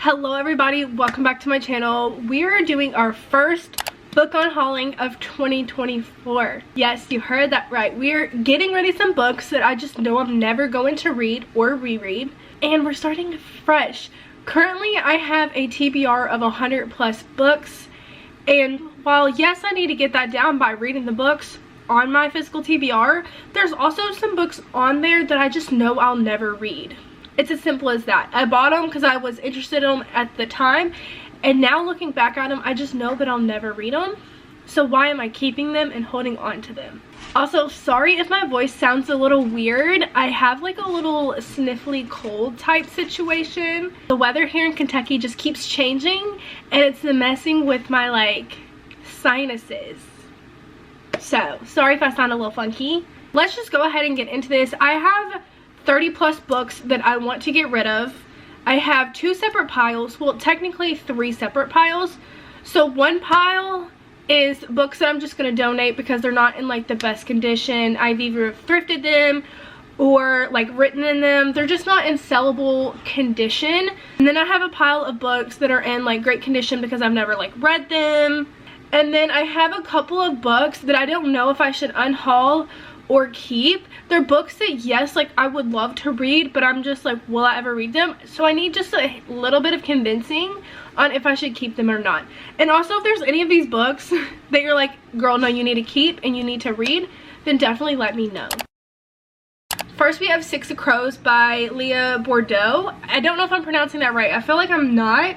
Hello everybody, welcome back to my channel. We are doing our first book unhauling of 2024. Yes, you heard that right. We're getting ready some books that I just know I'm never going to read or reread, and we're starting fresh. Currently I have a TBR of 100 plus books, and while yes, I need to get that down by reading the books on my physical TBR, there's also some books on there that I just know I'll never read. It's as simple as that. I bought them because I was interested in them at the time, and now looking back at them, I just know that I'll never read them. So why am I keeping them and holding on to them? Also, sorry if my voice sounds a little weird. I have like a little sniffly cold type situation. The weather here in Kentucky just keeps changing, and it's messing with my like sinuses. So sorry if I sound a little funky. Let's just go ahead and get into this. I have 30 plus books that I want to get rid of. I have two separate piles, well technically three separate piles. So one pile is books that I'm just going to donate because they're not in like the best condition. I've either thrifted them or like written in them. They're just not in sellable condition. And then I have a pile of books that are in like great condition because I've never like read them. And then I have a couple of books that I don't know if I should unhaul or keep. They're books that yes, like I would love to read, but I'm just like, will I ever read them? So I need just a little bit of convincing on if I should keep them or not. And also, if there's any of these books that you're like, girl, no, you need to keep and you need to read, then definitely let me know. First we have Six of Crows by Leah Bordeaux. I don't know if I'm pronouncing that right. I feel like I'm not.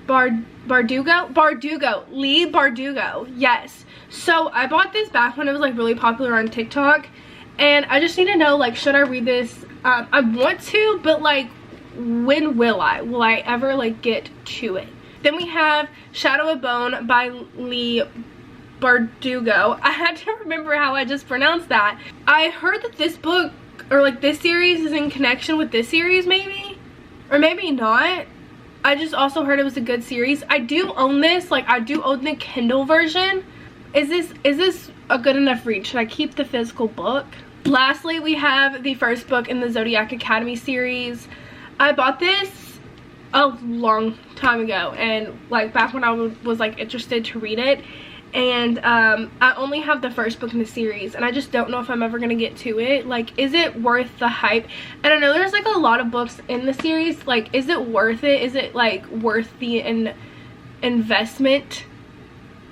Bardugo, Lee Bardugo, yes. So I bought this back when it was like really popular on TikTok, and I just need to know, like, should I read this? I want to, but like, when will I ever like get to it? Then we have Shadow of Bone by Lee Bardugo. I had to remember how I just pronounced that. I heard that this book, or like this series, is in connection with this series, maybe, or maybe not. I just also heard it was a good series. I do own this, like I do own the Kindle version. Is this a good enough read? Should I keep the physical book? Lastly, we have the first book in the Zodiac Academy series. I bought this a long time ago, and like back when I was like interested to read it, and I only have the first book in the series, and I just don't know if I'm ever gonna get to it. Like, is it worth the hype? And I know there's like a lot of books in the series. Like, is it worth it? Is it like worth the investment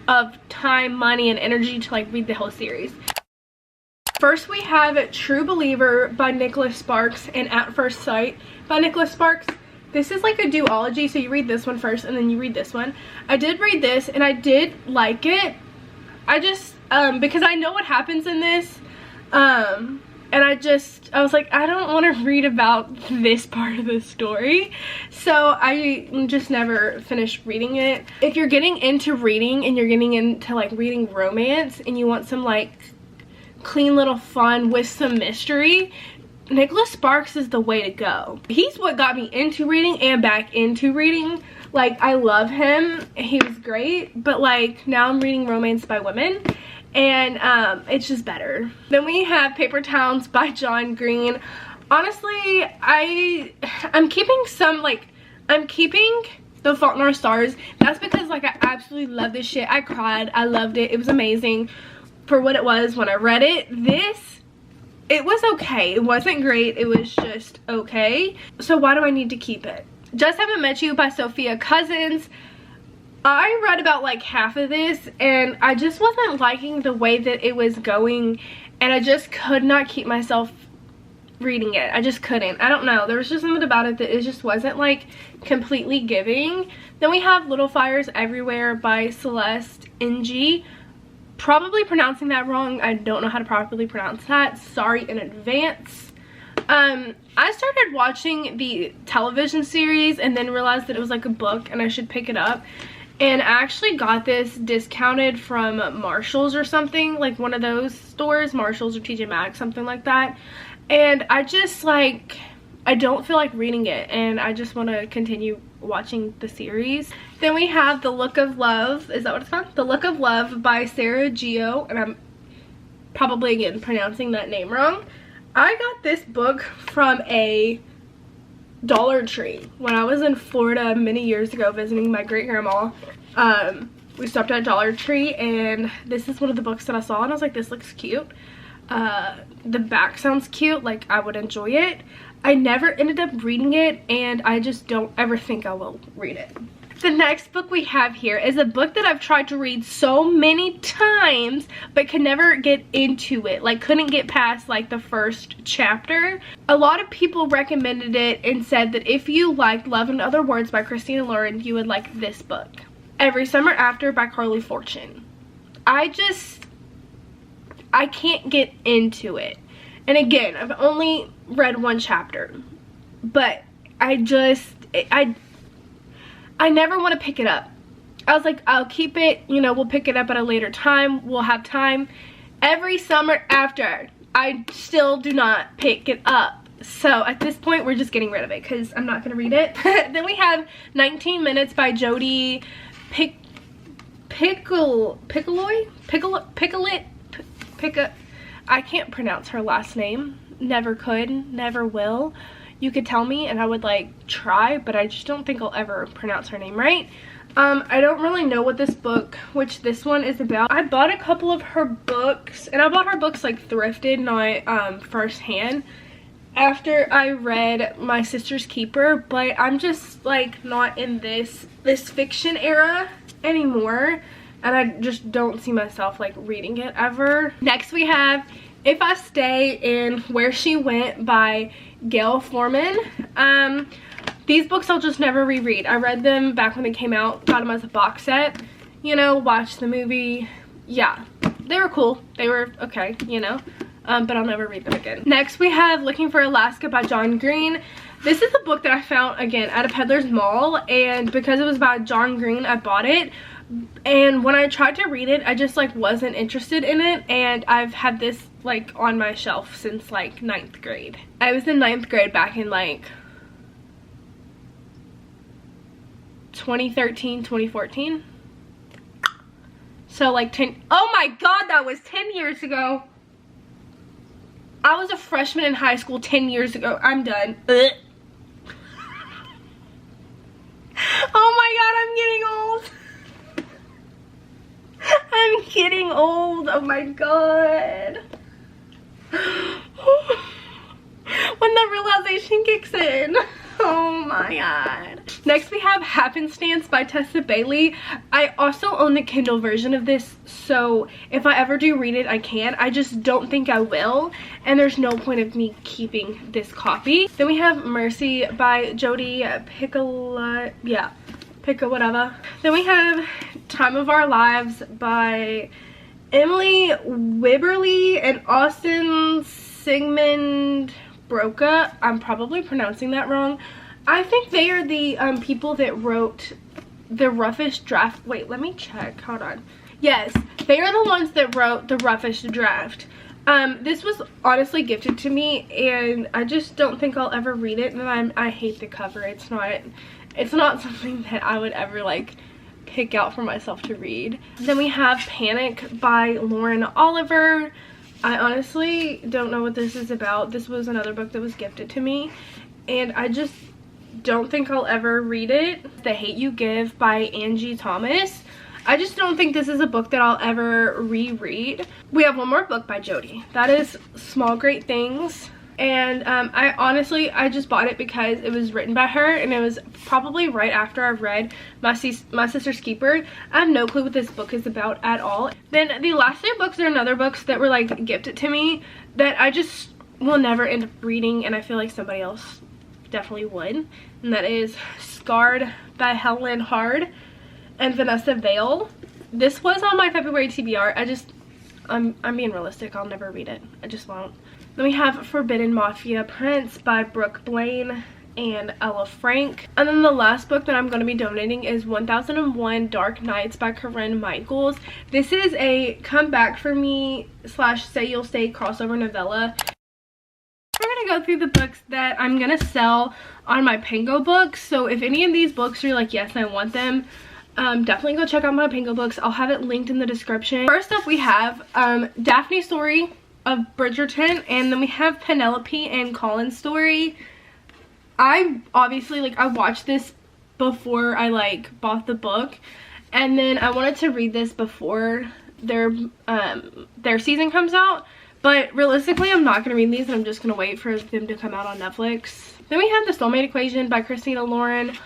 of time, money, and energy to like read the whole series? First we have True Believer by Nicholas Sparks and At First Sight by Nicholas Sparks. This is like a duology, so you read this one first and then you read this one. I did read this and I did like it. I just because I know what happens in this, and I was like, I don't want to read about this part of the story, so I just never finished reading it. If you're getting into reading and you're getting into like reading romance and you want some like clean little fun with some mystery, Nicholas Sparks is the way to go. He's what got me into reading and back into reading. Like, I love him, he was great, but like now I'm reading romance by women, and it's just better. Then we have Paper Towns by John Green. Honestly, I'm keeping some, like, I'm keeping The Fault in Our Stars. That's because like I absolutely love this shit. I cried, I loved it, it was amazing for what it was when I read it. It was okay. It wasn't great, it was just okay. So why do I need to keep it? Just Haven't Met You by Sophia Cousins. I read about like half of this and I just wasn't liking the way that it was going, and I just could not keep myself reading it. I just couldn't. I don't know. There was just something about it that it just wasn't like completely giving. Then we have Little Fires Everywhere by Celeste Ng. Probably pronouncing that wrong. I don't know how to properly pronounce that. Sorry in advance. I started watching the television series and then realized that it was like a book and I should pick it up. And I actually got this discounted from Marshall's or something, like one of those stores, Marshall's or TJ Maxx, something like that. And I just like, I don't feel like reading it, and I just want to continue watching the series. Then we have The Look of Love. Is that what it's called? The Look of Love by Sarah Geo, and I'm probably again pronouncing that name wrong. I got this book from a Dollar Tree. When I was in Florida many years ago visiting my great grandma, we stopped at Dollar Tree, and this is one of the books that I saw, and I was like, this looks cute. The back sounds cute, like I would enjoy it. I never ended up reading it, and I just don't ever think I will read it. The next book we have here is a book that I've tried to read so many times but could never get into it, like couldn't get past like the first chapter. A lot of people recommended it and said that if you liked Love in Other Words by Christina Lauren, you would like this book. Every Summer After by Carly Fortune. I can't get into it. And again, I've only read one chapter, but I never want to pick it up. I was like, I'll keep it, you know, we'll pick it up at a later time. We'll have time. Every Summer After, I still do not pick it up. So at this point, we're just getting rid of it because I'm not going to read it. Then we have 19 Minutes by Jodi I can't pronounce her last name. Never could, never will. You could tell me and I would like try, but I just don't think I'll ever pronounce her name right. I don't really know what this book, which this one is about. I bought a couple of her books, and I bought her books like thrifted, not firsthand, after I read My Sister's Keeper, but I'm just like not in this fiction era anymore, and I just don't see myself like reading it ever. Next we have If I Stay in Where She Went by Gail Forman. These books I'll just never reread. I read them back when they came out, got them as a box set, you know, watched the movie. Yeah, they were cool. They were okay, you know, but I'll never read them again. Next we have Looking for Alaska by John Green. This is a book that I found, again, at a peddler's mall, and because it was by John Green, I bought it. And when I tried to read it, I just like wasn't interested in it, and I've had this like on my shelf since like 9th grade. I was in 9th grade back in like 2013, 2014. So like 10, oh my god, that was 10 years ago. I was a freshman in high school 10 years ago. I'm done. Ugh. Oh my god, I'm getting old. I'm getting old. Oh my god. When the realization kicks in. Oh my god. Next we have Happenstance by Tessa Bailey. I also own the Kindle version of this, so if I ever do read it, I can. I just don't think I will, and there's no point of me keeping this copy. Then we have Mercy by Jodi Picoult. Yeah, whatever. Then we have Time of Our Lives by Emily Wibberley and Austin Sigmund Broca. I'm probably pronouncing that wrong. I think they are the people that wrote The Roughest Draft. Wait, let me check. Hold on. Yes, they are the ones that wrote The Roughest Draft. This was honestly gifted to me, and I just don't think I'll ever read it, and I hate the cover. It's not something that I would ever like pick out for myself to read. Then we have Panic by Lauren Oliver. I honestly don't know what this is about. This was another book that was gifted to me, and I just don't think I'll ever read it. The Hate You Give by Angie Thomas. I just don't think this is a book that I'll ever reread. We have one more book by Jodi. That is Small Great Things. And I just bought it because it was written by her, and it was probably right after I've read My Sister's Keeper. I have no clue what this book is about at all. Then the last 2 books are another books that were like gifted to me that I just will never end up reading, and I feel like somebody else definitely would. And that is Scarred by Helen Hard and Vanessa Vale. This was on my February TBR. I'm being realistic. I'll never read it. I just won't. Then we have Forbidden Mafia Prince by Brooke Blaine and Ella Frank. And then the last book that I'm going to be donating is 1001 Dark Nights by Corinne Michaels. This is a Come Back For Me / Say You'll Stay crossover novella. We're going to go through the books that I'm going to sell on my Pango books. So if any of these books are like, yes, I want them, definitely go check out my Pango books. I'll have it linked in the description. First up we have Daphne's Story of Bridgerton, and then we have Penelope and Colin's Story. I obviously, like, I watched this before I, like, bought the book. And then I wanted to read this before their season comes out. But realistically, I'm not going to read these. And I'm just going to wait for them to come out on Netflix. Then we have The Soulmate Equation by Christina Lauren.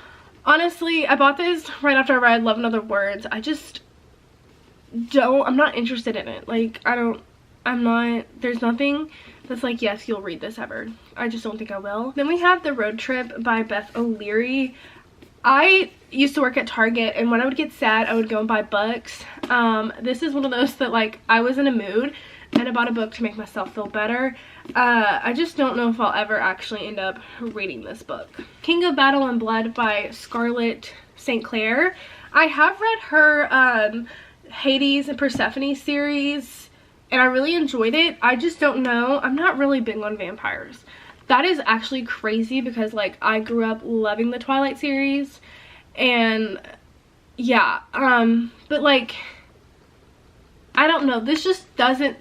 Honestly, I bought this right after I read Love and Other Words. I just I'm not interested in it. Like, there's nothing that's like, yes, you'll read this ever. I just don't think I will. Then we have The Road Trip by Beth O'Leary. I used to work at Target, and when I would get sad, I would go and buy books. This is one of those that, like, I was in a mood and I bought a book to make myself feel better. I just don't know if I'll ever actually end up reading this book. King of Battle and Blood by Scarlett St. Clair. I have read her Hades and Persephone series, and I really enjoyed it. I just don't know. I'm not really big on vampires. That is actually crazy because, like, I grew up loving the Twilight series, and yeah, but, like, I don't know. This just doesn't,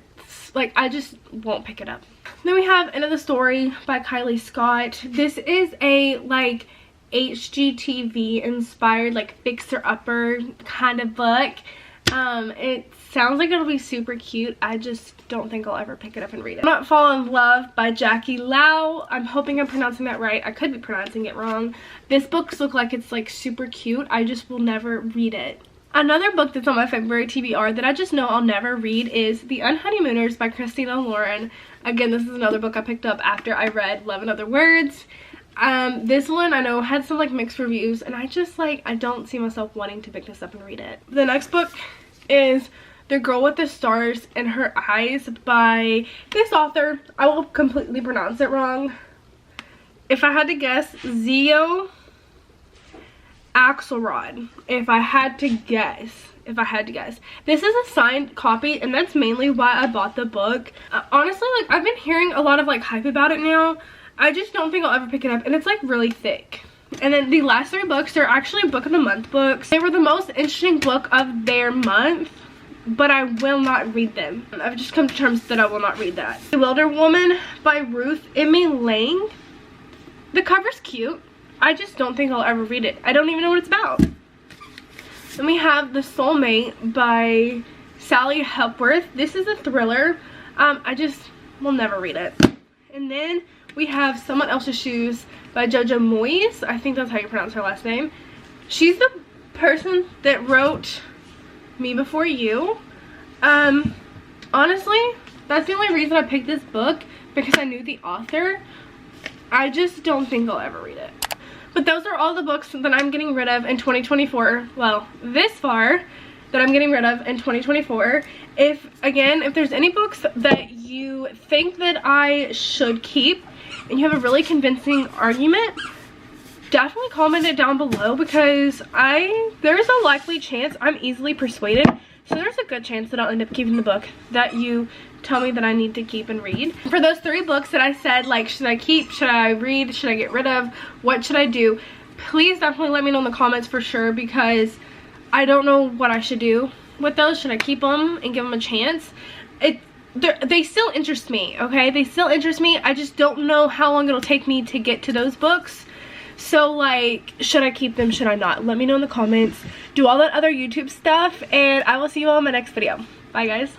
like, I just won't pick it up. Then we have End of the Story by Kylie Scott. This is a, like, HGTV inspired, like, fixer-upper kind of book. It sounds like it'll be super cute. I just don't think I'll ever pick it up and read it. Not Fall in Love by Jackie Lau. I'm hoping I'm pronouncing that right. I could be pronouncing it wrong. This book looks like it's, like, super cute. I just will never read it. Another book that's on my February TBR that I just know I'll never read is The Unhoneymooners by Christina Lauren. Again, this is another book I picked up after I read Love and Other Words. This one I know had some, like, mixed reviews, and I just, like, I don't see myself wanting to pick this up and read it. The next book is The Girl with the Stars in Her Eyes by this author. I will completely pronounce it wrong. If I had to guess, Zio Axelrod. If I had to guess. This is a signed copy, and that's mainly why I bought the book. Honestly, like, I've been hearing a lot of, like, hype about it now. I just don't think I'll ever pick it up, and it's, like, really thick. And then the last 3 books, they're actually Book of the Month books. They were the most interesting book of their month, but I will not read them. I've just come to terms that I will not read that. The Wilder Woman by Ruth Emmy Lang. The cover's cute. I just don't think I'll ever read it. I don't even know what it's about. Then we have The Soulmate by Sally Hepworth. This is a thriller. I just will never read it. And then we have Someone Else's Shoes by Jojo Moyes. I think that's how you pronounce her last name. She's the person that wrote Me Before You. Honestly, that's the only reason I picked this book, because I knew the author. I just don't think I'll ever read it. But those are all the books that I'm getting rid of in 2024. Well, this far that I'm getting rid of in 2024. If there's any books that you think that I should keep and you have a really convincing argument, definitely comment it down below, because there's a likely chance I'm easily persuaded. So there's a good chance that I'll end up keeping the book that you tell me that I need to keep and read. For those 3 books that I said, like, should I keep, should I read, should I get rid of, what should I do, please definitely let me know in the comments for sure, because I don't know what I should do with those. Should I keep them and give them a chance? They still interest me, okay? They still interest me. I just don't know how long it'll take me to get to those books. So, like, should I keep them, should I not? Let me know in the comments. Do all that other YouTube stuff, and I will see you all in my next video. Bye, guys.